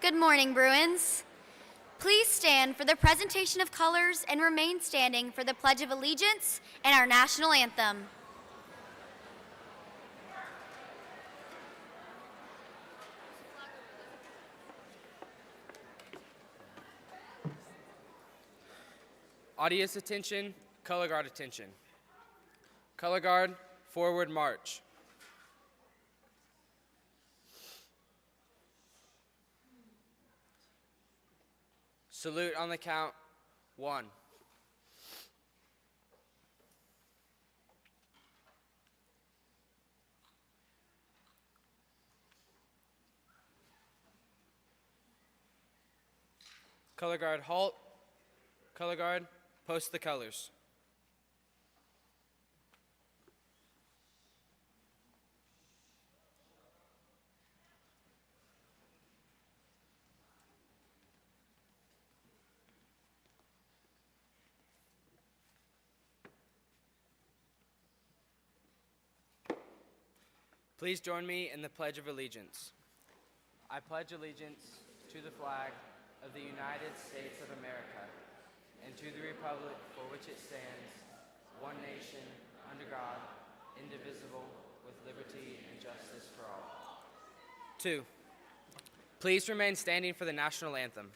Good morning, Bruins. Please stand for the presentation of colors and remain standing for the Pledge of Allegiance and our national anthem. Audience attention, color guard attention. Color guard, forward march. Salute on the count, 1. Color guard, halt. Color guard, post the colors. Please join me in the Pledge of Allegiance. I pledge allegiance to the flag of the United States of America and to the republic for which it stands, one nation, under God, indivisible, with liberty and justice for all. 2. Please remain standing for the national anthem.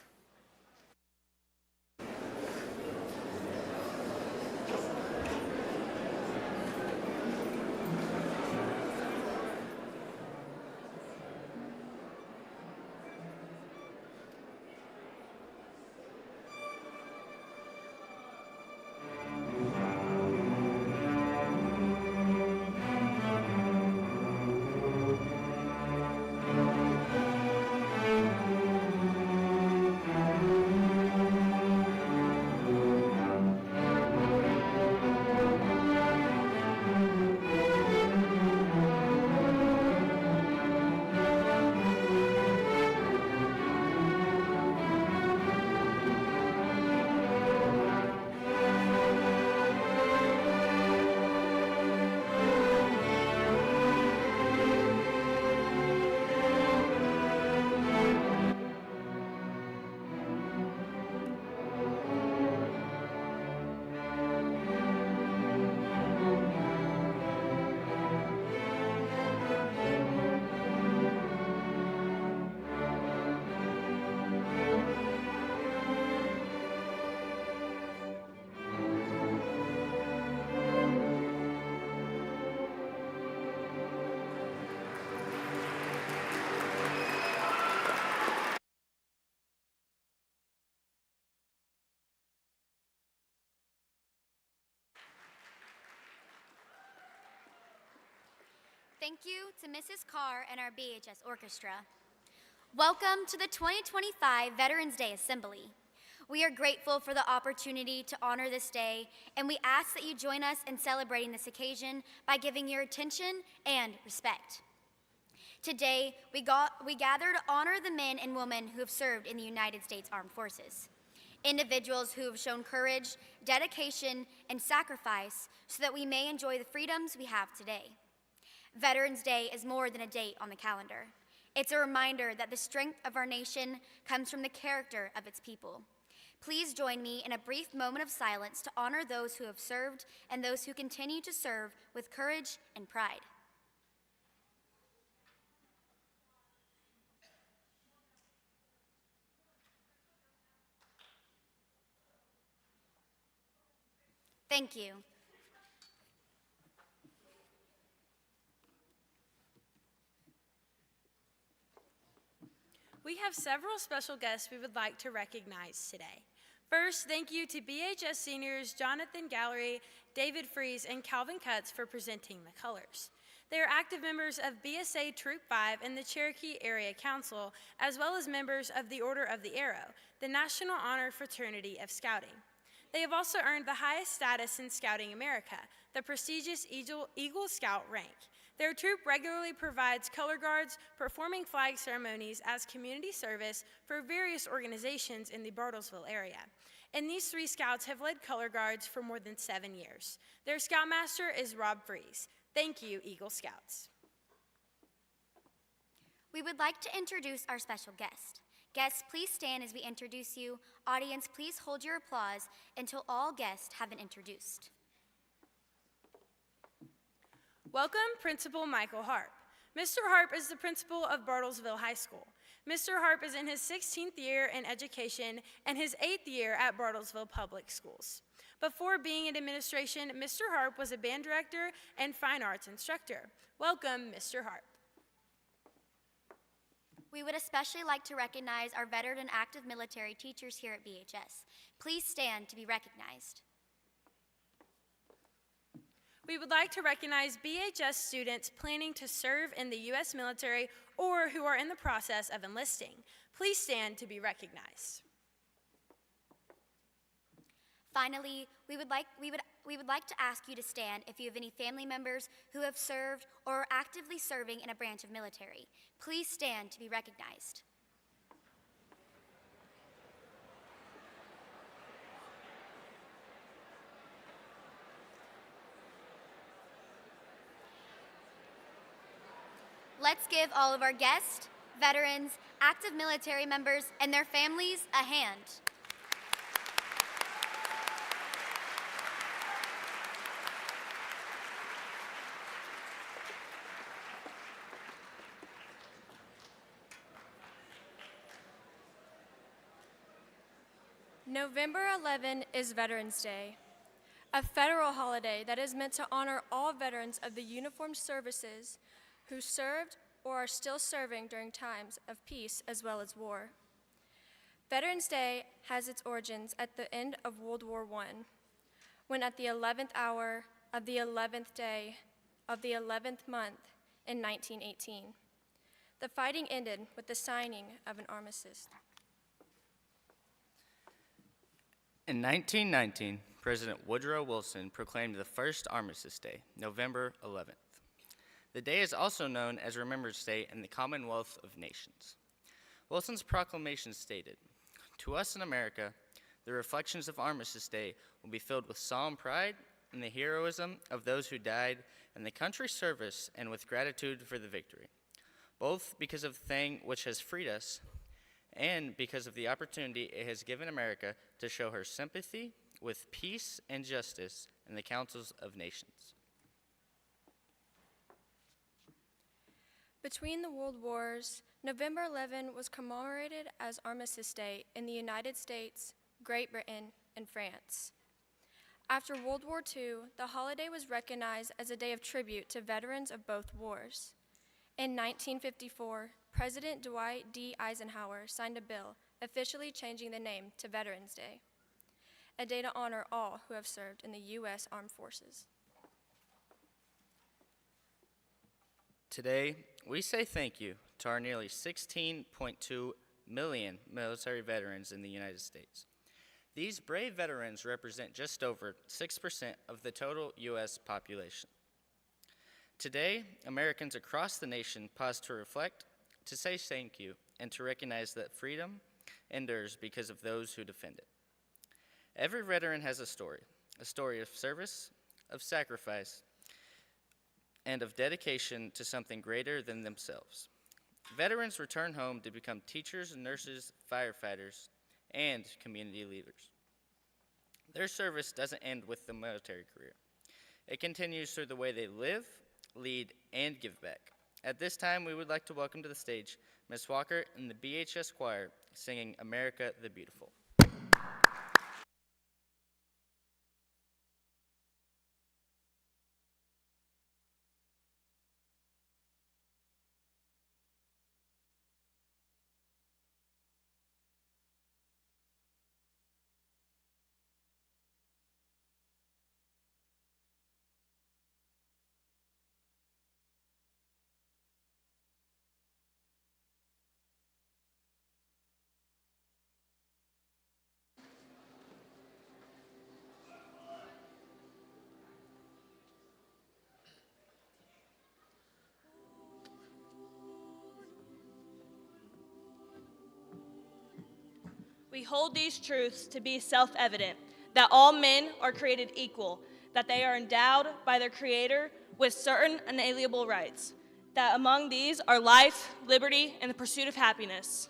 Thank you to Mrs. Carr and our BHS Orchestra. Welcome to the 2025 Veterans Day Assembly. We are grateful for the opportunity to honor this day, and we ask that you join us in celebrating this occasion by giving your attention and respect. Today, we gather to honor the men and women who have served in the United States Armed Forces, individuals who have shown courage, dedication, and sacrifice so that we may enjoy the freedoms we have today. Veterans Day is more than a date on the calendar. It's a reminder that the strength of our nation comes from the character of its people. Please join me in a brief moment of silence to honor those who have served and those who continue to serve with courage and pride. Thank you. We have several special guests we would like to recognize today. First, thank you to BHS seniors Jonathan Gallery, David Fries, and Calvin Cutts for presenting the colors. They are active members of BSA Troop 5 and the Cherokee Area Council, as well as members of the Order of the Arrow, the National Honor Fraternity of Scouting. They have also earned the highest status in Scouting America, the prestigious Eagle Scout rank. Their troop regularly provides color guards, performing flag ceremonies as community service for various organizations in the Bartlesville area. And these 3 scouts have led color guards for more than 7 years. Their scoutmaster is Rob Fries. Thank you, Eagle Scouts. We would like to introduce our special guest. Guests, please stand as we introduce you. Audience, please hold your applause until all guests have been introduced. Welcome, Principal Michael Harp. Mr. Harp is the principal of Bartlesville High School. Mr. Harp is in his 16th year in education and his 8th year at Bartlesville Public Schools. Before being in administration, Mr. Harp was a band director and fine arts instructor. Welcome, Mr. Harp. We would especially like to recognize our veteran and active military teachers here at BHS. Please stand to be recognized. We would like to recognize BHS students planning to serve in the U.S. military or who are in the process of enlisting. Please stand to be recognized. Finally, we would like to ask you to stand if you have any family members who have served or are actively serving in a branch of military. Please stand to be recognized. Let's give all of our guests, veterans, active military members, and their families a hand. November 11 is Veterans Day, a federal holiday that is meant to honor all veterans of the uniformed services who served or are still serving during times of peace as well as war. Veterans Day has its origins at the end of World War I, when at the 11th hour of the 11th day of the 11th month in 1918, the fighting ended with the signing of an armistice. In 1919, President Woodrow Wilson proclaimed the first Armistice Day, November 11th. The day is also known as Remembrance Day in the Commonwealth of Nations. Wilson's proclamation stated, "To us in America, the reflections of Armistice Day will be filled with solemn pride in the heroism of those who died in the country's service and with gratitude for the victory, both because of the thing which has freed us and because of the opportunity it has given America to show her sympathy with peace and justice in the councils of nations." Between the World Wars, November 11 was commemorated as Armistice Day in the United States, Great Britain, and France. After World War II, the holiday was recognized as a day of tribute to veterans of both wars. In 1954, President Dwight D. Eisenhower signed a bill officially changing the name to Veterans Day, a day to honor all who have served in the U.S. Armed Forces. Today, we say thank you to our nearly 16.2 million military veterans in the United States. These brave veterans represent just over 6% of the total U.S. population. Today, Americans across the nation pause to reflect, to say thank you, and to recognize that freedom endures because of those who defend it. Every veteran has a story of service, of sacrifice, and of dedication to something greater than themselves. Veterans return home to become teachers, nurses, firefighters, and community leaders. Their service doesn't end with the military career. It continues through the way they live, lead, and give back. At this time, we would like to welcome to the stage Ms. Walker and the BHS Choir singing America the Beautiful. We hold these truths to be self-evident, that all men are created equal, that they are endowed by their Creator with certain inalienable rights, that among these are life, liberty, and the pursuit of happiness.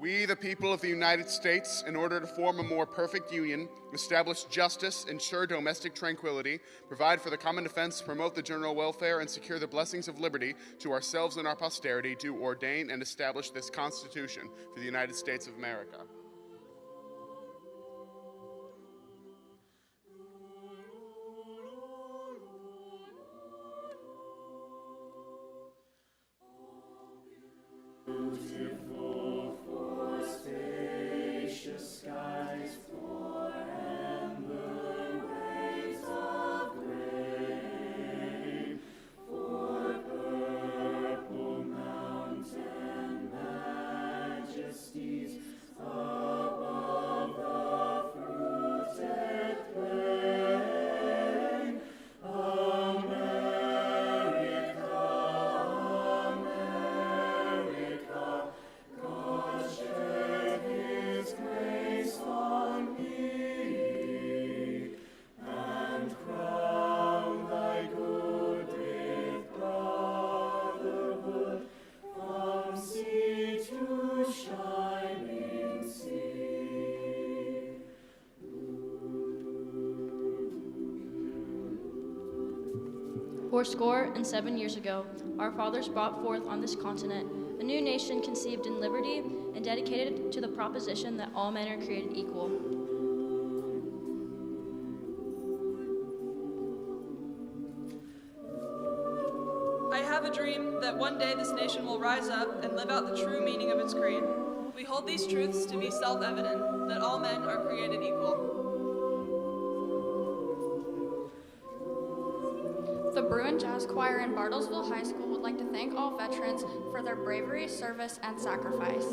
We, the people of the United States, in order to form a more perfect union, establish justice, ensure domestic tranquility, provide for the common defense, promote the general welfare, and secure the blessings of liberty to ourselves and our posterity, do ordain and establish this Constitution for the United States of America. Fourscore and 7 years ago, our fathers brought forth on this continent a new nation conceived in liberty and dedicated to the proposition that all men are created equal. I have a dream that one day this nation will rise up and live out the true meaning of its creed. We hold these truths to be self-evident, that all men are created equal. The Bruin Jazz Choir in Bartlesville High School would like to thank all veterans for their bravery, service, and sacrifice.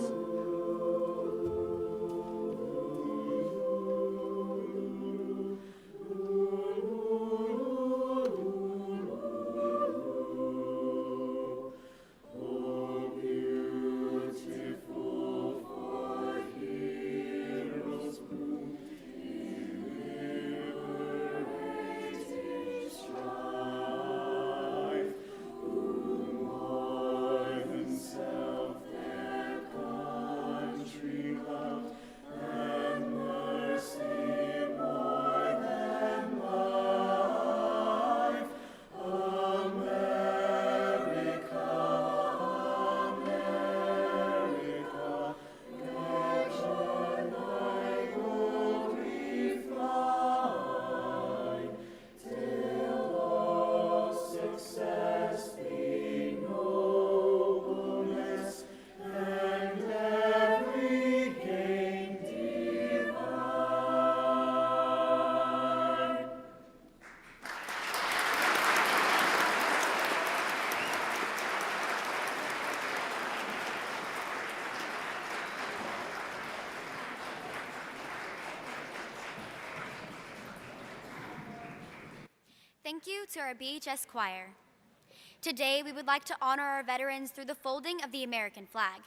Thank you to our BHS choir. Today, we would like to honor our veterans through the folding of the American flag.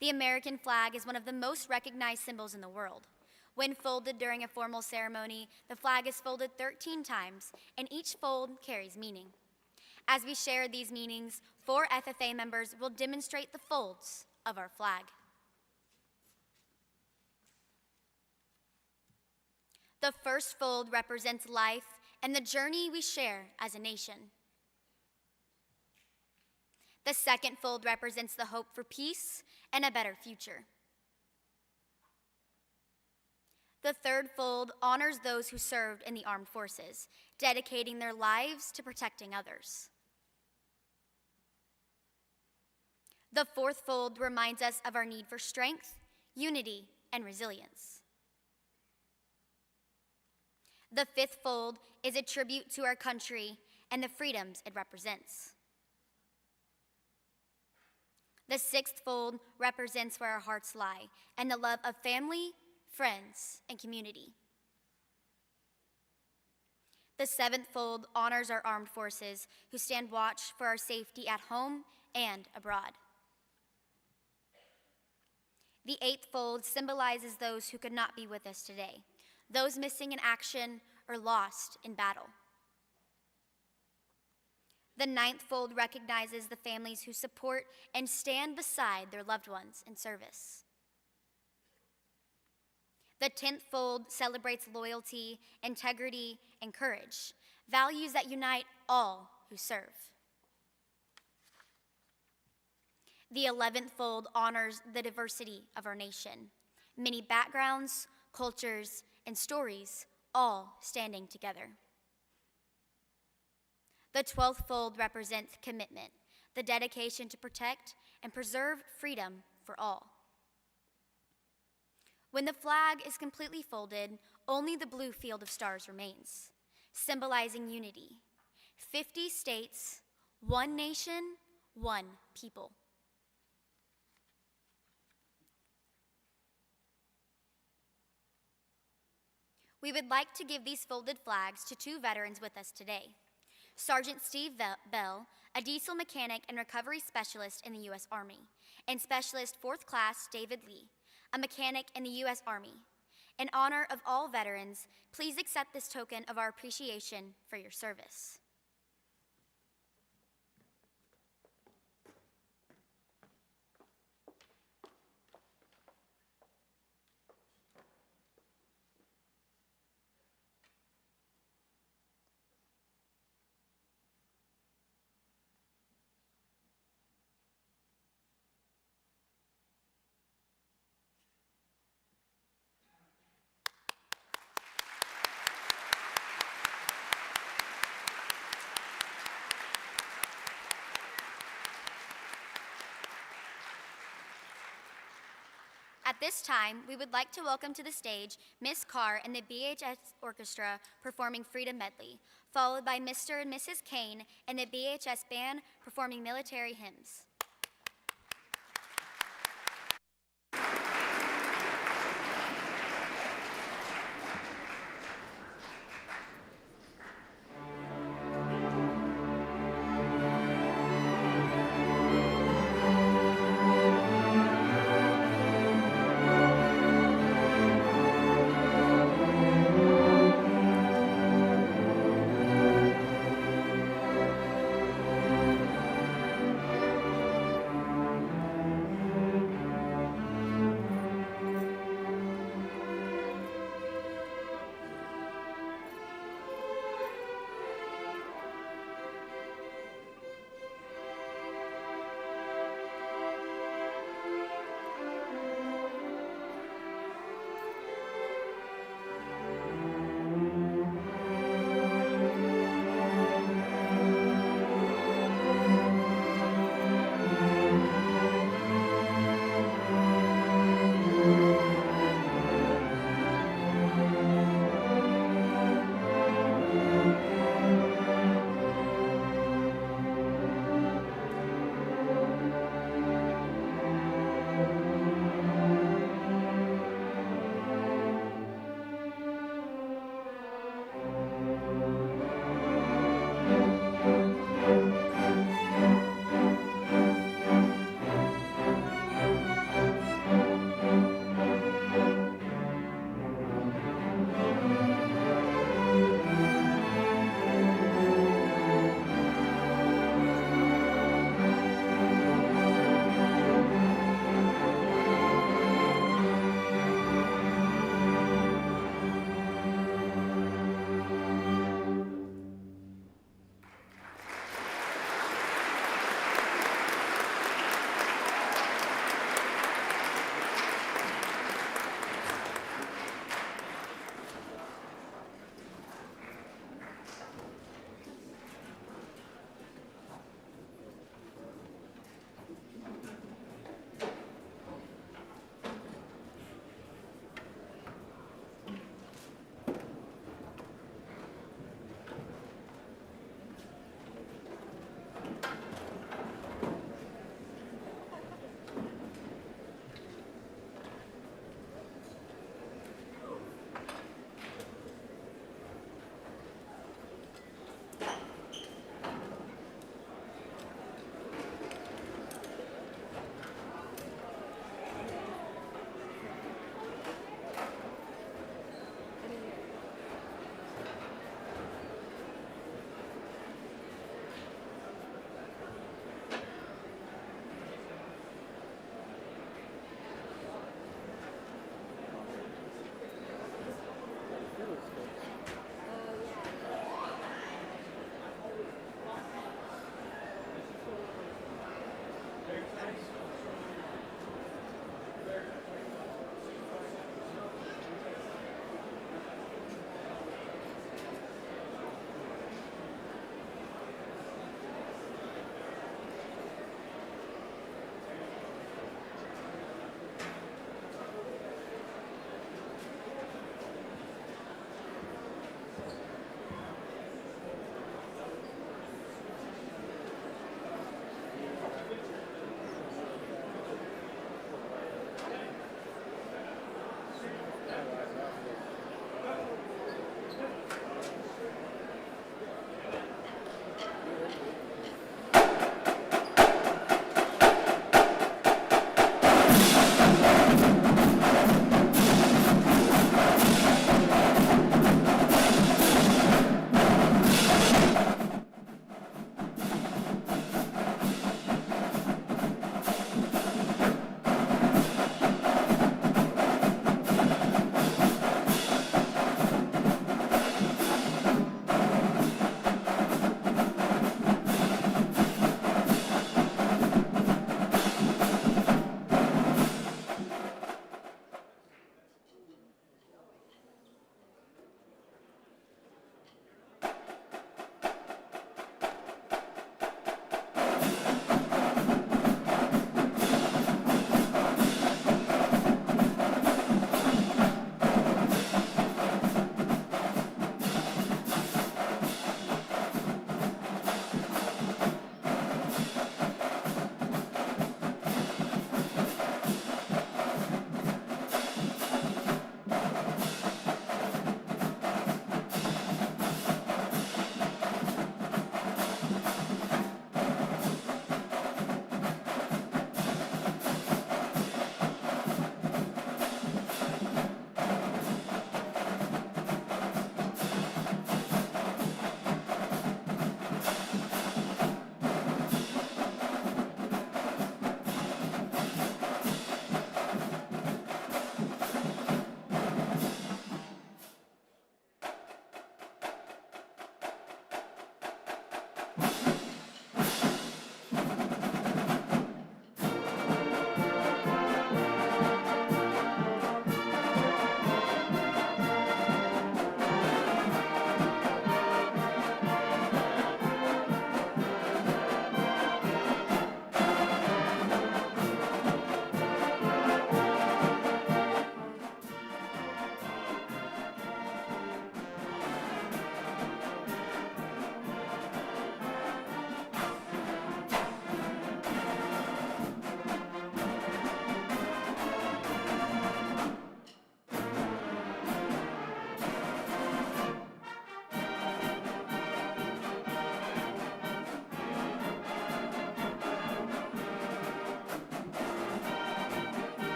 The American flag is one of the most recognized symbols in the world. When folded during a formal ceremony, the flag is folded 13 times, and each fold carries meaning. As we share these meanings, 4 FFA members will demonstrate the folds of our flag. The first fold represents life and the journey we share as a nation. The second fold represents the hope for peace and a better future. The third fold honors those who served in the armed forces, dedicating their lives to protecting others. The fourth fold reminds us of our need for strength, unity, and resilience. The fifth fold is a tribute to our country and the freedoms it represents. The sixth fold represents where our hearts lie and the love of family, friends, and community. The seventh fold honors our armed forces who stand watch for our safety at home and abroad. The eighth fold symbolizes those who could not be with us today, those missing in action or lost in battle. The ninth fold recognizes the families who support and stand beside their loved ones in service. The 10th fold celebrates loyalty, integrity, and courage, values that unite all who serve. The 11th fold honors the diversity of our nation, many backgrounds, cultures, and stories, all standing together. The 12th fold represents commitment, the dedication to protect and preserve freedom for all. When the flag is completely folded, only the blue field of stars remains, symbolizing unity. 50 states, one nation, one people. We would like to give these folded flags to 2 veterans with us today. Sergeant Steve Bell, a diesel mechanic and recovery specialist in the U.S. Army, and Specialist 4th Class David Lee, a mechanic in the U.S. Army. In honor of all veterans, please accept this token of our appreciation for your service. At this time, we would like to welcome to the stage Ms. Carr and the BHS Orchestra performing Freedom Medley, followed by Mr. and Mrs. Kane and the BHS Band performing military hymns.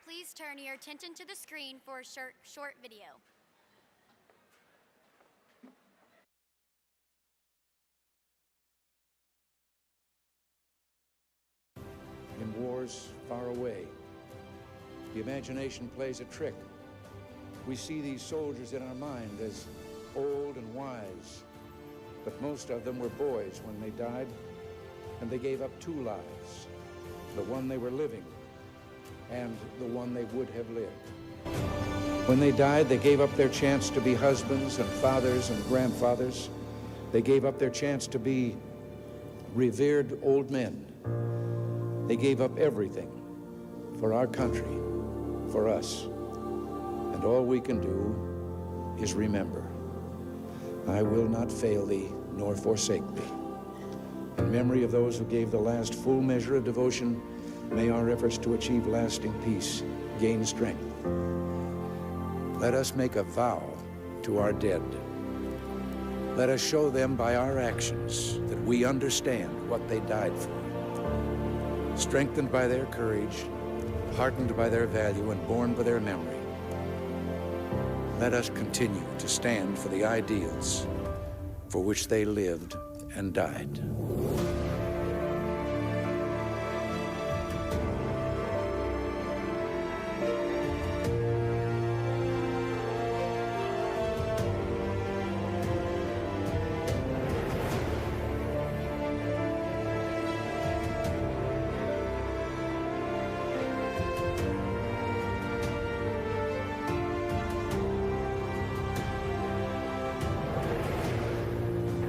please turn your attention to the screen for a short video. In wars far away, the imagination plays a trick. We see these soldiers in our mind as old and wise, but most of them were boys when they died, and they gave up two lives, the one they were living and the one they would have lived. When they died, they gave up their chance to be husbands and fathers and grandfathers. They gave up their chance to be revered old men. They gave up everything for our country, for us. And all we can do is remember. I will not fail thee, nor forsake thee. In memory of those who gave the last full measure of devotion, may our efforts to achieve lasting peace gain strength. Let us make a vow to our dead. Let us show them by our actions that we understand what they died for. Strengthened by their courage, heartened by their value, and borne by their memory, let us continue to stand for the ideals for which they lived and died.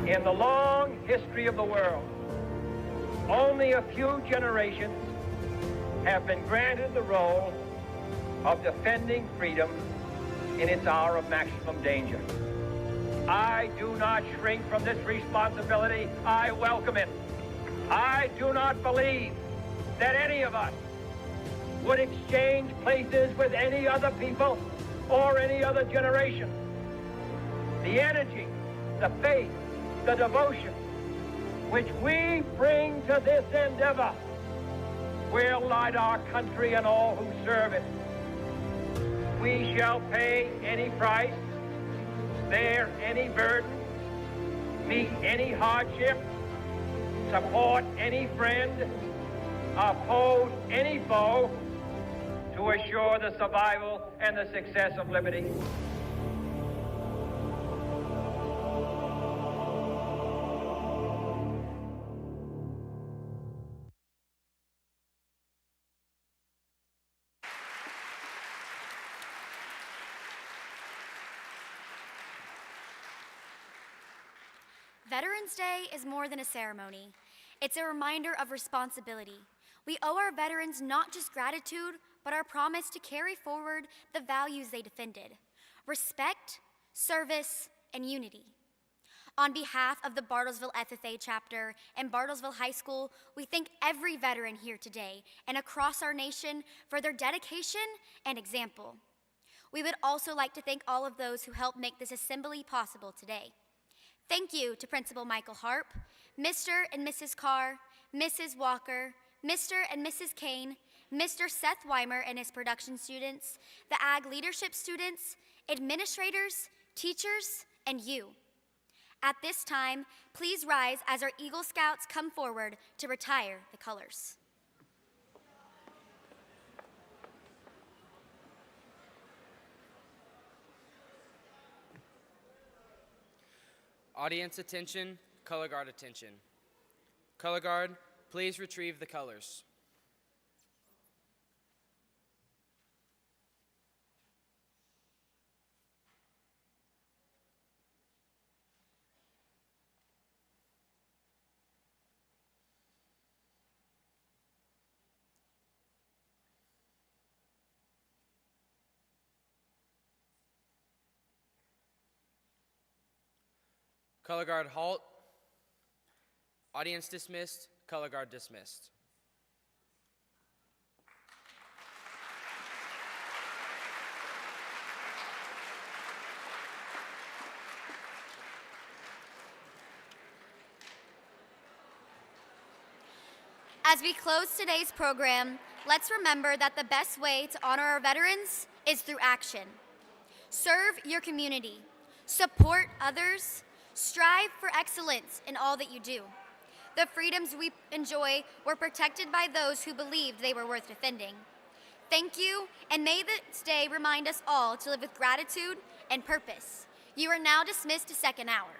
In the long history of the world, only a few generations have been granted the role of defending freedom in its hour of maximum danger. I do not shrink from this responsibility. I welcome it. I do not believe that any of us would exchange places with any other people or any other generation. The energy, the faith, the devotion which we bring to this endeavor will light our country and all who serve it. We shall pay any price, bear any burden, meet any hardship, support any friend, oppose any foe to assure the survival and the success of liberty. Veterans Day is more than a ceremony. It's a reminder of responsibility. We owe our veterans not just gratitude, but our promise to carry forward the values they defended: respect, service, and unity. On behalf of the Bartlesville FFA chapter and Bartlesville High School, we thank every veteran here today and across our nation for their dedication and example. We would also like to thank all of those who helped make this assembly possible today. Thank you to Principal Michael Harp, Mr. and Mrs. Carr, Mrs. Walker, Mr. and Mrs. Kane, Mr. Seth Weimer and his production students, the Ag leadership students, administrators, teachers, and you. At this time, please rise as our Eagle Scouts come forward to retire the colors. Audience attention, color guard attention. Color guard, please retrieve the colors. Color guard halt. Audience dismissed. Color guard dismissed. As we close today's program, let's remember that the best way to honor our veterans is through action. Serve your community, support others, strive for excellence in all that you do. The freedoms we enjoy were protected by those who believed they were worth defending. Thank you, and may this day remind us all to live with gratitude and purpose. You are now dismissed to second hour.